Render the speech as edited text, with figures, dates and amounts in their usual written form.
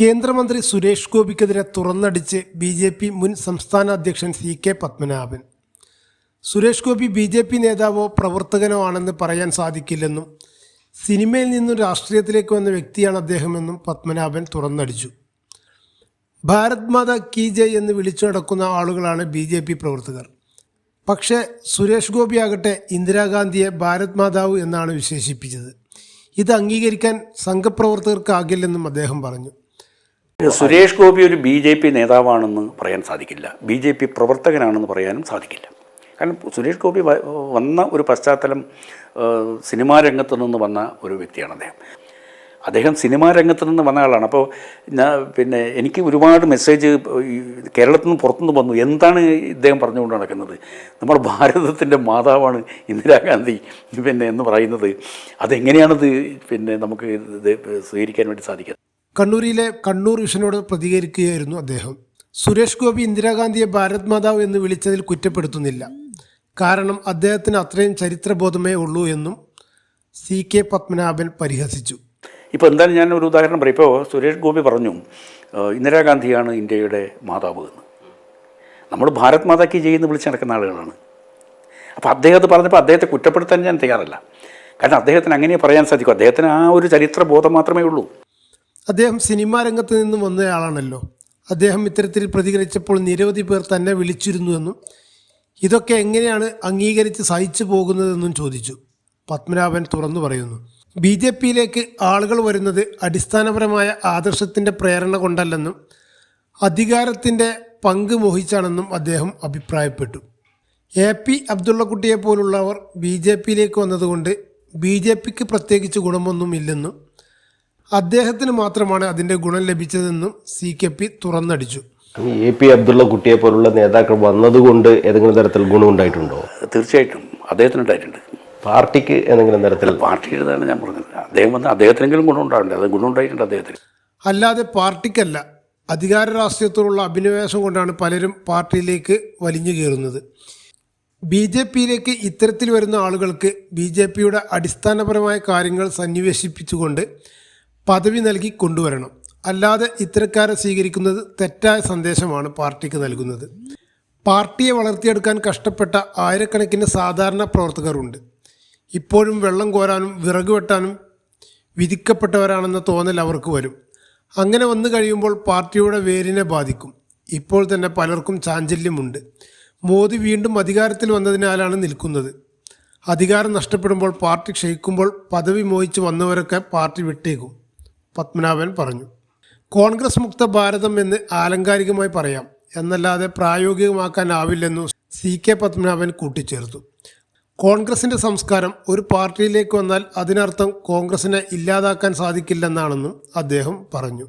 കേന്ദ്രമന്ത്രി സുരേഷ് ഗോപിക്കെതിരെ തുറന്നടിച്ച് ബി.ജെ.പി. മുൻ സംസ്ഥാന അധ്യക്ഷൻ സി.കെ. പത്മനാഭൻ. സുരേഷ് ഗോപി ബി.ജെ.പി. നേതാവോ പ്രവർത്തകനോ ആണെന്ന് പറയാൻ സാധിക്കില്ലെന്നും സിനിമയിൽ നിന്നും രാഷ്ട്രീയത്തിലേക്ക് വന്ന വ്യക്തിയാണ് അദ്ദേഹമെന്നും പത്മനാഭൻ തുറന്നടിച്ചു. ഭാരത് മാതാ കീ ജയ് എന്ന് വിളിച്ചു നടക്കുന്ന ആളുകളാണ് ബി.ജെ.പി. പ്രവർത്തകർ. പക്ഷേ സുരേഷ് ഗോപി ആകട്ടെ ഇന്ദിരാഗാന്ധിയെ ഭാരത് മാതാവ് എന്നാണ് വിശേഷിപ്പിച്ചത്. ഇത് അംഗീകരിക്കാൻ സംഘപ്രവർത്തകർക്കാകില്ലെന്നും അദ്ദേഹം പറഞ്ഞു. സുരേഷ് ഗോപി ഒരു ബി.ജെ.പി. നേതാവാണെന്ന് പറയാൻ സാധിക്കില്ല, ബി.ജെ.പി. പ്രവർത്തകനാണെന്ന് പറയാനും സാധിക്കില്ല. കാരണം സുരേഷ് ഗോപി വന്ന ഒരു പശ്ചാത്തലം സിനിമാ രംഗത്തു നിന്ന് വന്ന ഒരു വ്യക്തിയാണ് അദ്ദേഹം സിനിമാ രംഗത്ത് നിന്ന് വന്ന ആളാണ്. അപ്പോൾ എനിക്ക് ഒരുപാട് മെസ്സേജ് കേരളത്തിൽ നിന്ന് പുറത്തുനിന്ന് വന്നു. എന്താണ് ഇദ്ദേഹം പറഞ്ഞുകൊണ്ട് നടക്കുന്നത്? നമ്മുടെ ഭാരതത്തിൻ്റെ മാതാവാണ് ഇന്ദിരാഗാന്ധി എന്ന് പറയുന്നത്. അതെങ്ങനെയാണത് നമുക്ക് സ്വീകരിക്കാൻ വേണ്ടി സാധിക്കുക? കണ്ണൂരിലെ കണ്ണൂർ വിഷനോട് പ്രതികരിക്കുകയായിരുന്നു അദ്ദേഹം. സുരേഷ് ഗോപി ഇന്ദിരാഗാന്ധിയെ ഭാരത് മാതാവ് എന്ന് വിളിച്ചതിൽ കുറ്റപ്പെടുത്തുന്നില്ല. കാരണം അദ്ദേഹത്തിന് അത്രയും ചരിത്രബോധമേ ഉള്ളൂ എന്നും സി.കെ. പത്മനാഭൻ പരിഹസിച്ചു. ഇപ്പോൾ എന്തായാലും ഞാൻ ഒരു ഉദാഹരണം പറയും. ഇപ്പോൾ സുരേഷ് ഗോപി പറഞ്ഞു ഇന്ദിരാഗാന്ധിയാണ് ഇന്ത്യയുടെ മാതാവ് എന്ന്. നമ്മൾ ഭാരത് മാതാ കീ ജയ് എന്ന് വിളിച്ച് നടക്കുന്ന ആളുകളാണ്. അപ്പോൾ അദ്ദേഹത്തെ പറഞ്ഞപ്പോൾ അദ്ദേഹത്തെ കുറ്റപ്പെടുത്താൻ ഞാൻ തയ്യാറല്ല. കാരണം അദ്ദേഹത്തിന് അങ്ങനെ പറയാൻ സാധിക്കും. അദ്ദേഹത്തിന് ആ ഒരു ചരിത്രബോധം മാത്രമേ ഉള്ളൂ. അദ്ദേഹം സിനിമാ രംഗത്ത് നിന്നും വന്നയാളാണല്ലോ. അദ്ദേഹം ഇത്തരത്തിൽ പ്രതികരിച്ചപ്പോൾ നിരവധി പേർ തന്നെ വിളിച്ചിരുന്നുവെന്നും ഇതൊക്കെ എങ്ങനെയാണ് അംഗീകരിച്ച് സഹിച്ചു പോകുന്നതെന്നും ചോദിച്ചു. പത്മനാഭൻ തുറന്നു പറയുന്നു. ബി.ജെ.പിയിലേക്ക് ആളുകൾ വരുന്നത് അടിസ്ഥാനപരമായ ആദർശത്തിൻ്റെ പ്രേരണ കൊണ്ടല്ലെന്നും അധികാരത്തിൻ്റെ പങ്ക് മോഹിച്ചാണെന്നും അദ്ദേഹം അഭിപ്രായപ്പെട്ടു. എ.പി. അബ്ദുള്ളക്കുട്ടിയെ പോലുള്ളവർ ബി.ജെ.പിയിലേക്ക് വന്നതുകൊണ്ട് ബി.ജെ.പിക്ക് പ്രത്യേകിച്ച് ഗുണമൊന്നുമില്ലെന്നും അദ്ദേഹത്തിന് മാത്രമാണ് അതിൻ്റെ ഗുണം ലഭിച്ചതെന്നും സി.കെ.പി. തുറന്നടിച്ചു. എ.പി. അബ്ദുള്ളക്കുട്ടിയെ പോലുള്ള നേതാക്കൾ വന്നതുകൊണ്ട് ഏതെങ്കിലും തരത്തിൽ ഗുണമുണ്ടായിട്ടുണ്ടോ? തീർച്ചയായിട്ടും അദ്ദേഹത്തിനുണ്ടായിട്ടുണ്ട്. പാർട്ടിക്ക് ഏതെങ്കിലും തരത്തിൽ? പാർട്ടിയുടേതാണ് ഞാൻ പറഞ്ഞത്. അദ്ദേഹം വന്ന് അദ്ദേഹത്തിനെങ്കിലും ഗുണമുണ്ടായിട്ടുണ്ട്. അത് ഗുണമുണ്ടായിട്ടുണ്ട് അദ്ദേഹത്തിന്. അല്ലാതെ പാർട്ടിക്കല്ല. അധികാര രാഷ്ട്രീയത്തോടുള്ള അഭിനിവേശം കൊണ്ടാണ് പലരും പാർട്ടിയിലേക്ക് വലിഞ്ഞു കയറുന്നത്. ബി.ജെ.പിയിലേക്ക് ഇത്തരത്തിൽ വരുന്ന ആളുകൾക്ക് ബി.ജെ.പിയുടെ അടിസ്ഥാനപരമായ കാര്യങ്ങൾ സന്നിവേശിപ്പിച്ചുകൊണ്ട് പദവി നൽകി കൊണ്ടുവരണം. അല്ലാതെ ഇത്തരക്കാരെ സ്വീകരിക്കുന്നത് തെറ്റായ സന്ദേശമാണ് പാർട്ടിക്ക് നൽകുന്നത്. പാർട്ടിയെ വളർത്തിയെടുക്കാൻ കഷ്ടപ്പെട്ട ആയിരക്കണക്കിന് സാധാരണ പ്രവർത്തകരുണ്ട്. ഇപ്പോഴും വെള്ളം കോരാനും വിറക് വെട്ടാനും വിധിക്കപ്പെട്ടവരാണെന്ന തോന്നൽ അവർക്ക് വരും. അങ്ങനെ വന്നു കഴിയുമ്പോൾ പാർട്ടിയുടെ വേരിനെ ബാധിക്കും. ഇപ്പോൾ തന്നെ പലർക്കും ചാഞ്ചല്യമുണ്ട്. മോദി വീണ്ടും അധികാരത്തിൽ വന്നതിനാലാണ് നിൽക്കുന്നത്. അധികാരം നഷ്ടപ്പെടുമ്പോൾ പാർട്ടി ക്ഷയിക്കുമ്പോൾ പദവി മോഹിച്ച് വന്നവരൊക്കെ പാർട്ടി വിട്ടേക്കും. പത്മനാഭൻ പറഞ്ഞു. കോൺഗ്രസ് മുക്ത ഭാരതം എന്ന് ആലങ്കാരികമായി പറയാം, എന്നല്ലാതെ പ്രായോഗികമാക്കാനാവില്ലെന്നു സി.കെ. പത്മനാഭൻ കൂട്ടിച്ചേർത്തു. കോൺഗ്രസിൻ്റെ സംസ്കാരം ഒരു പാർട്ടിയിലേക്ക് വന്നാൽ അതിനർത്ഥം കോൺഗ്രസിനെ ഇല്ലാതാക്കാൻ സാധിക്കില്ലെന്നാണെന്നും അദ്ദേഹം പറഞ്ഞു.